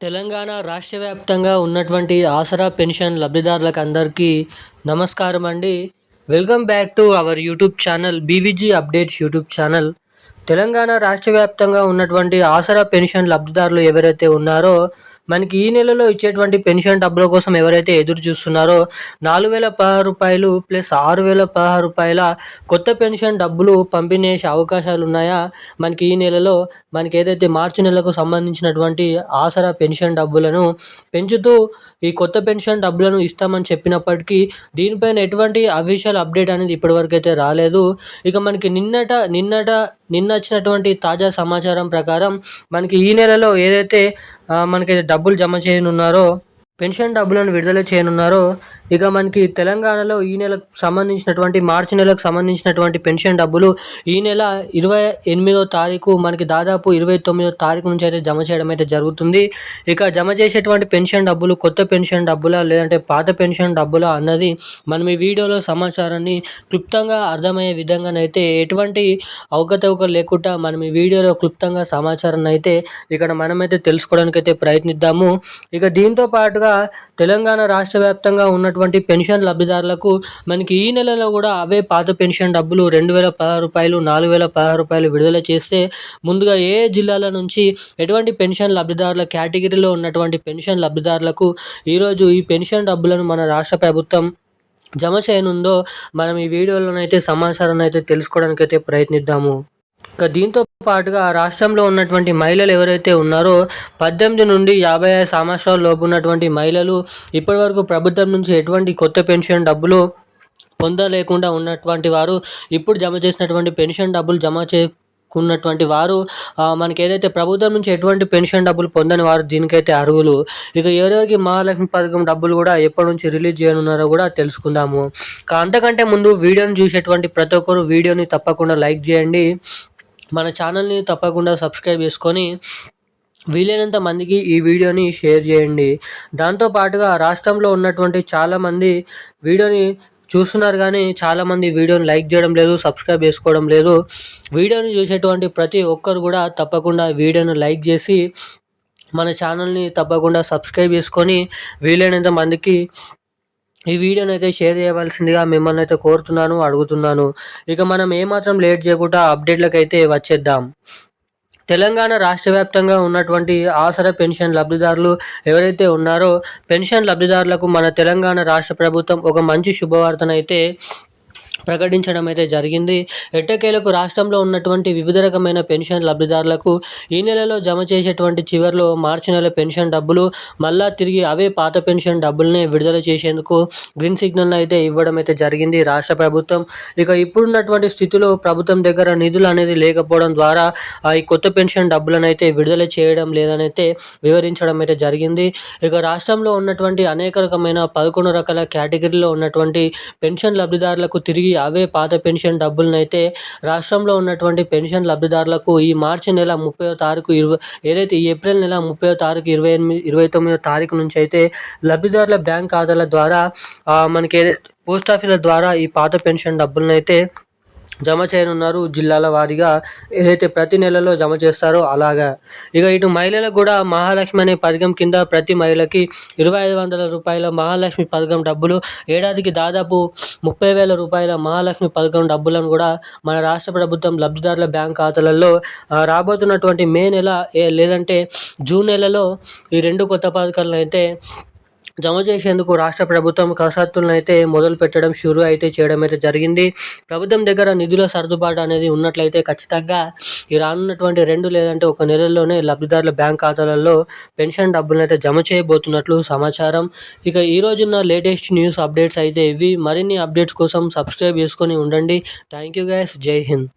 తెలంగాణ రాష్ట్ర వ్యాప్తంగా ఉన్నటువంటి ఆసరా పెన్షన్ లబ్ధిదారులకు అందరికీ నమస్కారం అండి. Welcome back to our YouTube channel BVG updates YouTube channel. Telangana రాష్ట్ర వ్యాప్తంగా ఉన్నటువంటి ఆసరా పెన్షన్ లబ్ధిదారులు ఎవరైతే ఉన్నారో మనకి ఈ నెలలో ఇచ్చేటువంటి పెన్షన్ డబ్బుల కోసం ఎవరైతే ఎదురు చూస్తున్నారో 4,016 రూపాయలు ప్లస్ 6,016 రూపాయల కొత్త పెన్షన్ డబ్బులు పంపిణీ చేసే అవకాశాలు ఉన్నాయా? మనకి ఈ నెలలో మనకి ఏదైతే మార్చి నెలకు సంబంధించినటువంటి ఆసరా పెన్షన్ డబ్బులను పెంచుతూ ఈ కొత్త పెన్షన్ డబ్బులను ఇస్తామని చెప్పినప్పటికీ దీనిపైన ఎటువంటి అఫీషియల్ అప్డేట్ అనేది ఇప్పటివరకు అయితే రాలేదు. ఇక మనకి నిన్న వచ్చినటువంటి తాజా సమాచారం ప్రకారం మనకి ఈ నెలలో ఏదైతే మనకి డబ్బులు జమ చేయనున్నారో పెన్షన్ డబ్బులను విడుదల చేయనున్నారో ఇక మనకి తెలంగాణలో ఈ నెలకు సంబంధించినటువంటి మార్చి నెలకు సంబంధించినటువంటి పెన్షన్ డబ్బులు ఈ నెల 28వ తారీఖు మనకి దాదాపు 29వ తారీఖు నుంచి అయితే జమ చేయడం అయితే జరుగుతుంది. ఇక జమ చేసేటువంటి పెన్షన్ డబ్బులు కొత్త పెన్షన్ డబ్బులా లేదంటే పాత పెన్షన్ డబ్బులా అన్నది మనం ఈ వీడియోలో సమాచారాన్ని క్లుప్తంగా అర్థమయ్యే విధంగానైతే ఎటువంటి అవకతవకలు లేకుండా మనం ఈ వీడియోలో క్లుప్తంగా సమాచారాన్ని అయితే ఇక్కడ మనమైతే తెలుసుకోవడానికి అయితే ప్రయత్నిద్దాము. ఇక దీంతో పాటుగా తెలంగాణ రాష్ట్ర వ్యాప్తంగా ఉన్నటువంటి పెన్షన్ లబ్ధిదారులకు మనకి ఈ నెలలో కూడా అవే పాత పెన్షన్ డబ్బులు 2,016 రూపాయలు 4,016 రూపాయలు విడుదల చేస్తే ముందుగా ఏ జిల్లాల నుంచి ఎటువంటి పెన్షన్ లబ్ధిదారుల కేటగిరీలో ఉన్నటువంటి పెన్షన్ లబ్ధిదారులకు ఈరోజు ఈ పెన్షన్ డబ్బులను మన రాష్ట్ర ప్రభుత్వం జమ చేయనుందో మనం ఈ వీడియోలోనైతే సమాచారాన్ని అయితే తెలుసుకోవడానికి అయితే ప్రయత్నిద్దాము. ఇక దీంతో పాటుగా రాష్ట్రంలో ఉన్నటువంటి మహిళలు ఎవరైతే ఉన్నారో 18 నుండి 55 సంవత్సరాల లోపు ఉన్నటువంటి మహిళలు ఇప్పటివరకు ప్రభుత్వం నుంచి ఎటువంటి కొత్త పెన్షన్ డబ్బులు పొందలేకుండా ఉన్నటువంటి వారు ఇప్పుడు జమ చేసినటువంటి పెన్షన్ డబ్బులు జమ చేసుకున్నటువంటి వారు మనకి ఏదైతే ప్రభుత్వం నుంచి ఎటువంటి పెన్షన్ డబ్బులు పొందని వారు దీనికైతే అర్హులు. ఇక ఎవరెవరికి మహాలక్ష్మి పథకం డబ్బులు కూడా ఎప్పటి నుంచి రిలీజ్ చేయనున్నారో కూడా తెలుసుకుందాము. అంతకంటే ముందు వీడియోని చూసేటువంటి ప్రతి ఒక్కరు వీడియోని తప్పకుండా లైక్ చేయండి. మన ఛానల్ని తప్పకుండా సబ్స్క్రైబ్ చేసుకొని వీలైనంత మందికి ఈ వీడియోని షేర్ చేయండి. దాంతోపాటుగా రాష్ట్రంలో ఉన్నటువంటి చాలామంది వీడియోని చూస్తున్నారు కానీ చాలామంది వీడియోని లైక్ చేయడం లేదు, సబ్స్క్రైబ్ చేసుకోవడం లేదు. వీడియోని చూసేటువంటి ప్రతి ఒక్కరు కూడా తప్పకుండా వీడియోని లైక్ చేసి మన ఛానల్ని తప్పకుండా సబ్స్క్రైబ్ చేసుకొని వీలైనంత మందికి ఈ వీడియోని అయితే షేర్ చేయవలసిందిగా మిమ్మల్ని అయితే కోరుతున్నాను, అడుగుతున్నాను. ఇక మనం ఏమాత్రం లేట్ చేయకుండా అప్డేట్లకు అయితే వచ్చేద్దాం. తెలంగాణ రాష్ట్ర వ్యాప్తంగా ఉన్నటువంటి ఆసరా పెన్షన్ లబ్ధిదారులు ఎవరైతే ఉన్నారో పెన్షన్ లబ్ధిదారులకు మన తెలంగాణ రాష్ట్ర ప్రభుత్వం ఒక మంచి శుభవార్తనైతే ప్రకటించడం అయితే జరిగింది. ఎట్టకేలకు రాష్ట్రంలో ఉన్నటువంటి వివిధ రకమైన పెన్షన్ లబ్ధిదారులకు ఈ నెలలో జమ చేసేటువంటి చివరిలో మార్చి నెల పెన్షన్ డబ్బులు మళ్ళా తిరిగి అవే పాత పెన్షన్ డబ్బుల్ని విడుదల చేసేందుకు గ్రీన్ సిగ్నల్ అయితే ఇవ్వడం అయితే జరిగింది రాష్ట్ర ప్రభుత్వం. ఇక ఇప్పుడున్నటువంటి స్థితిలో ప్రభుత్వం దగ్గర నిధులు అనేది లేకపోవడం ద్వారా ఈ కొత్త పెన్షన్ డబ్బులను అయితే విడుదల చేయడం లేదని అయితే వివరించడం అయితే జరిగింది. ఇక రాష్ట్రంలో ఉన్నటువంటి అనేక రకమైన 11 రకాల కేటగిరీలో ఉన్నటువంటి పెన్షన్ లబ్ధిదారులకు తిరిగి అవే పాత పెన్షన్ డబ్బులను అయితే రాష్ట్రంలో ఉన్నటువంటి పెన్షన్ లబ్ధిదారులకు ఈ మార్చి నెల 30వ తారీఖు ఏదైతే ఈ ఏప్రిల్ నెల 30వ తారీఖు 29వ తారీఖు నుంచి అయితే లబ్ధిదారుల బ్యాంక్ ఖాతాల ద్వారా మనకి పోస్ట్ ఆఫీసుల ద్వారా ఈ పాత పెన్షన్ డబ్బులను అయితే జమ చేయనున్నారు. జిల్లాల వారీగా ఏదైతే ప్రతి నెలలో జమ చేస్తారో అలాగా. ఇక ఇటు మహిళలకు కూడా మహాలక్ష్మి అనే పథకం కింద ప్రతి మహిళకి 2,500 రూపాయల మహాలక్ష్మి పథకం డబ్బులు, ఏడాదికి దాదాపు 30,000 రూపాయల మహాలక్ష్మి పథకం డబ్బులను కూడా మన రాష్ట్ర ప్రభుత్వం లబ్ధిదారుల బ్యాంక్ ఖాతాలలో రాబోతున్నటువంటి మే నెల లేదంటే జూన్ నెలలో ఈ 2 కొత్త పథకాలను అయితే జమ చేసేందుకు రాష్ట్ర ప్రభుత్వం కసరత్తులను అయితే మొదలు పెట్టడం షురూ అయితే చేయడం అయితే జరిగింది. ప్రభుత్వం దగ్గర నిధుల సర్దుబాటు అనేది ఉన్నట్లయితే ఖచ్చితంగా ఈ రానున్నటువంటి 2 లేదంటే 1 నెలల్లోనే లబ్ధిదారుల బ్యాంక్ ఖాతాలలో పెన్షన్ డబ్బులను అయితే జమ చేయబోతున్నట్లు సమాచారం. ఇక ఈ రోజున్న లేటెస్ట్ న్యూస్ అప్డేట్స్ అయితే ఇవి. మరిన్ని అప్డేట్స్ కోసం సబ్స్క్రైబ్ చేసుకొని ఉండండి. Thank you guys. జై హింద్.